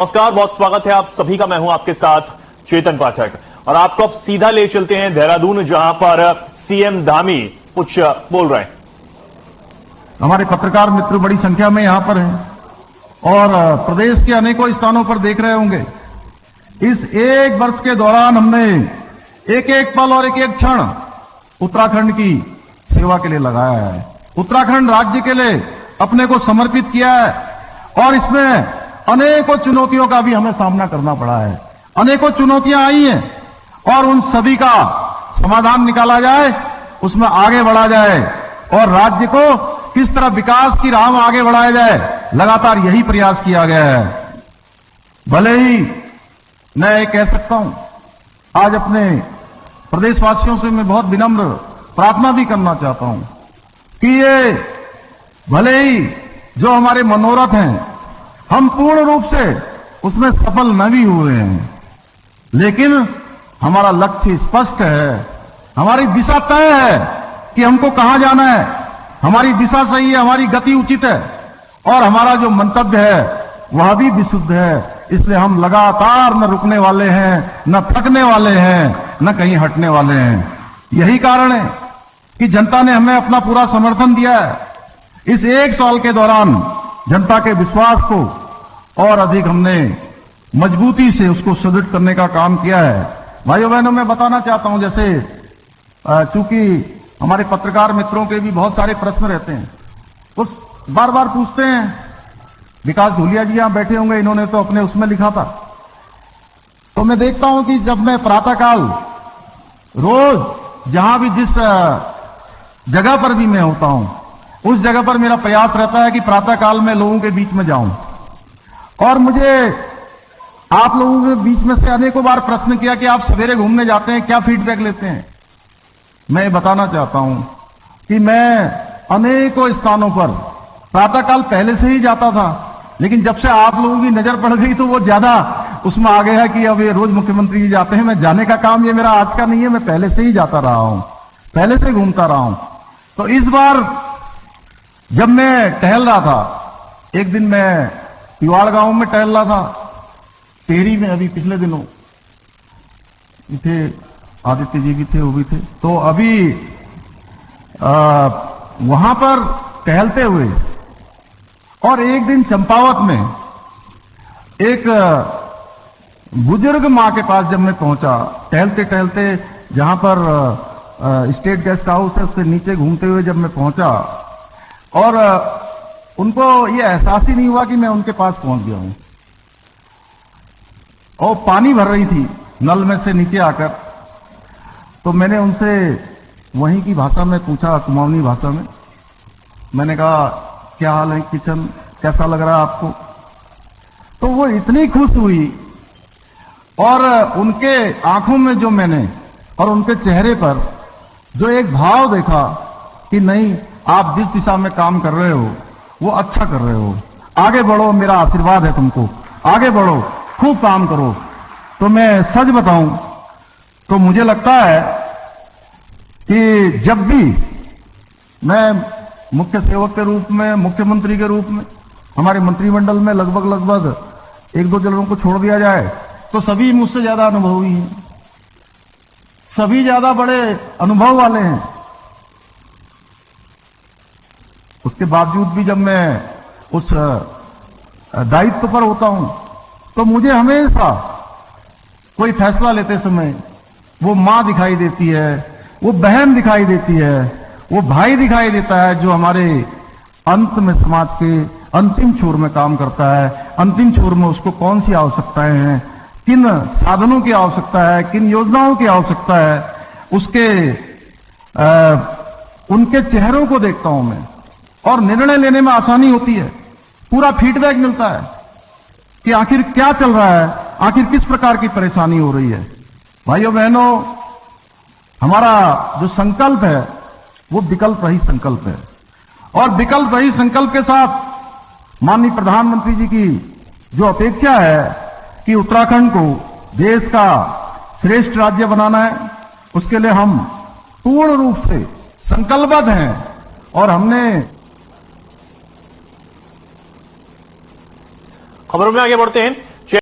नमस्कार, बहुत स्वागत है आप सभी का। मैं हूं आपके साथ चेतन पाठक और आपको अब सीधा ले चलते हैं देहरादून, जहां पर सीएम धामी कुछ बोल रहे हैं। हमारे पत्रकार मित्र बड़ी संख्या में यहां पर हैं और प्रदेश के अनेकों स्थानों पर देख रहे होंगे। इस एक वर्ष के दौरान हमने एक एक पल और एक एक क्षण उत्तराखंड की सेवा के लिए लगाया है। उत्तराखंड राज्य के लिए अपने को समर्पित किया है और इसमें अनेकों चुनौतियों का भी हमें सामना करना पड़ा है। अनेकों चुनौतियां आई हैं और उन सभी का समाधान निकाला जाए, उसमें आगे बढ़ा जाए और राज्य को किस तरह विकास की राह में आगे बढ़ाया जाए, लगातार यही प्रयास किया गया है। भले ही मैं ये कह सकता हूं, आज अपने प्रदेशवासियों से मैं बहुत विनम्र प्रार्थना भी करना चाहता हूं कि ये भले ही जो हमारे मनोरथ हैं हम पूर्ण रूप से उसमें सफल न भी हुए हैं, लेकिन हमारा लक्ष्य स्पष्ट है, हमारी दिशा तय है कि हमको कहां जाना है। हमारी दिशा सही है, हमारी गति उचित है और हमारा जो मंतव्य है वह भी विशुद्ध है। इसलिए हम लगातार न रुकने वाले हैं, न थकने वाले हैं, न कहीं हटने वाले हैं। यही कारण है कि जनता ने हमें अपना पूरा समर्थन दिया है। इस एक साल के दौरान जनता के विश्वास को और अधिक हमने मजबूती से उसको सुदृढ़ करने का काम किया है। भाइयों बहनों, मैं बताना चाहता हूं, जैसे चूंकि हमारे पत्रकार मित्रों के भी बहुत सारे प्रश्न रहते हैं, वो बार बार पूछते हैं। विकास धूलिया जी यहां बैठे होंगे, इन्होंने तो अपने उसमें लिखा था। तो मैं देखता हूं कि जब मैं प्रातःकाल रोज जहां भी जिस जगह पर भी मैं होता हूं, उस जगह पर मेरा प्रयास रहता है कि प्रातःकाल में लोगों के बीच में जाऊं। और मुझे आप लोगों के बीच में से अनेकों बार प्रश्न किया कि आप सवेरे घूमने जाते हैं, क्या फीडबैक लेते हैं। मैं बताना चाहता हूं कि मैं अनेकों स्थानों पर प्रातःकाल पहले से ही जाता था, लेकिन जब से आप लोगों की नजर पड़ गई तो वो ज्यादा उसमें आ गया है कि अब ये रोज मुख्यमंत्री जी जाते हैं। मैं जाने का काम ये मेरा आज का नहीं है, मैं पहले से ही जाता रहा हूं, पहले से घूमता रहा हूं। तो इस बार जब मैं टहल रहा था, एक दिन मैं तिवाड़ गांव में टहल रहा था, टेहरी में, अभी पिछले दिनों थे, आदित्य जी भी थे, वो भी थे। तो अभी वहां पर टहलते हुए और एक दिन चंपावत में एक बुजुर्ग मां के पास जब मैं पहुंचा, टहलते टहलते जहां पर स्टेट गेस्ट हाउस है उससे नीचे घूमते हुए जब मैं पहुंचा और उनको ये एहसास ही नहीं हुआ कि मैं उनके पास पहुंच गया हूं। और पानी भर रही थी नल में से नीचे आकर। तो मैंने उनसे वहीं की भाषा में पूछा, कुमाऊनी भाषा में। मैंने कहा, क्या हाल है किशन, कैसा लग रहा है आपको। तो वो इतनी खुश हुई और उनके आंखों में जो मैंने और उनके चेहरे पर जो एक भाव देखा कि नहीं, आप जिस दिशा में काम कर रहे हो वो अच्छा कर रहे हो, आगे बढ़ो, मेरा आशीर्वाद है तुमको, आगे बढ़ो, खूब काम करो। तो मैं सच बताऊं तो मुझे लगता है कि जब भी मैं मुख्य सेवक के रूप में, मुख्यमंत्री के रूप में, हमारे मंत्रिमंडल में लगभग एक दो जनों को छोड़ दिया जाए तो सभी मुझसे ज्यादा अनुभवी हैं, सभी ज्यादा बड़े अनुभव वाले हैं। उसके बावजूद भी जब मैं उस दायित्व पर होता हूं तो मुझे हमेशा कोई फैसला लेते समय वो मां दिखाई देती है, वो बहन दिखाई देती है, वो भाई दिखाई देता है, जो हमारे अंत में समाज के अंतिम छोर में काम करता है। अंतिम छोर में उसको कौन सी आवश्यकताएं हैं, किन साधनों की आवश्यकता है, किन योजनाओं की आवश्यकता है, उसके उनके चेहरों को देखता हूं मैं और निर्णय लेने में आसानी होती है। पूरा फीडबैक मिलता है कि आखिर क्या चल रहा है, आखिर किस प्रकार की परेशानी हो रही है। भाइयों बहनों, हमारा जो संकल्प है वो विकल्प रहित संकल्प है और विकल्प रहित संकल्प के साथ माननीय प्रधानमंत्री जी की जो अपेक्षा है कि उत्तराखंड को देश का श्रेष्ठ राज्य बनाना है, उसके लिए हम पूर्ण रूप से संकल्पबद्ध हैं और हमने खबरों में आगे बढ़ते हैं।